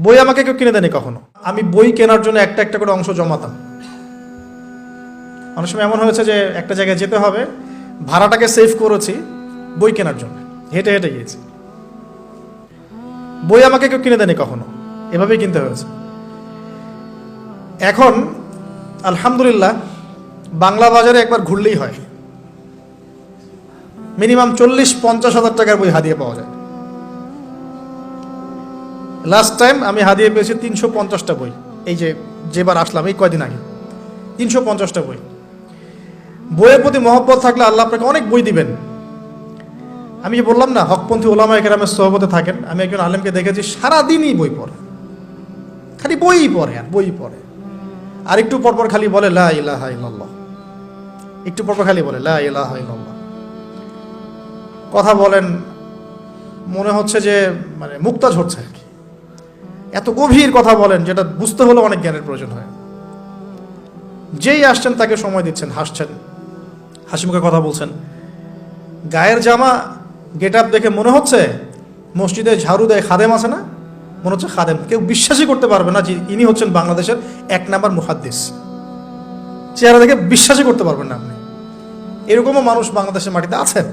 বই আমাকে কেউ কিনে দেয়নি কখনো। আমি বই কেনার জন্য একটা একটা করে অংশ জমাতাম। অনেক সময় এমন হয়েছে যে একটা জায়গায় যেতে হবে, ভাড়াটাকে সেভ করেছি বই কেনার জন্য, হেঁটে হেঁটে গিয়েছি। বই আমাকে কেউ কিনে দেয়নি কখনো, এভাবেই কিনতে হয়েছে। এখন আলহামদুলিল্লাহ বাংলা বাজারে একবার ঘুরলেই হয়, মিনিমাম 40-50 হাজার টাকার বই হাদিয়ে পাওয়া যায়। লাস্ট টাইম আমি হাদিয়ে পেয়েছি 350টা বই। এই যেবার আসলাম এই কয়দিন আগে 350টা বই। বইয়ের প্রতি মহব্বত থাকলে আল্লাহ আপনাকে অনেক বই দিবেন। আমি যে বললাম না, হকপন্থী ওলামায়ে কেরামের সোহবতে থাকেন, আমি একজন আলেমকে দেখেছি সারাদিনই বই পড়ে, খালি বই পড়ে আর বই পড়ে। আর একটু পরপর খালি বলে লা ইলাহা ইল্লাল্লাহ, একটু পরপর খালি বলে লা ইলাহা ইল্লাল্লাহ। কথা বলেন মনে হচ্ছে যে মানে মুক্তা ঝরছে আর কি, এত গভীর কথা বলেন যেটা বুঝতে হলে অনেক জ্ঞানের প্রয়োজন হয়। যেই আসছেন তাকে সময় দিচ্ছেন, হাসছেন, হাসি মুখে কথা বলছেন। গায়ের জামা গেট আপ দেখে মনে হচ্ছে মসজিদে ঝাড়ু দেয় খাদেম আছে না, মনে হচ্ছে খাদেম। কেউ বিশ্বাসই করতে পারবে না যে ইনি হচ্ছেন বাংলাদেশের 1 নাম্বার মুহাদ্দিস। চেহারা দেখে বিশ্বাসই করতে পারবেন না আপনি। এরকমও মানুষ বাংলাদেশের মাটিতে আছেন।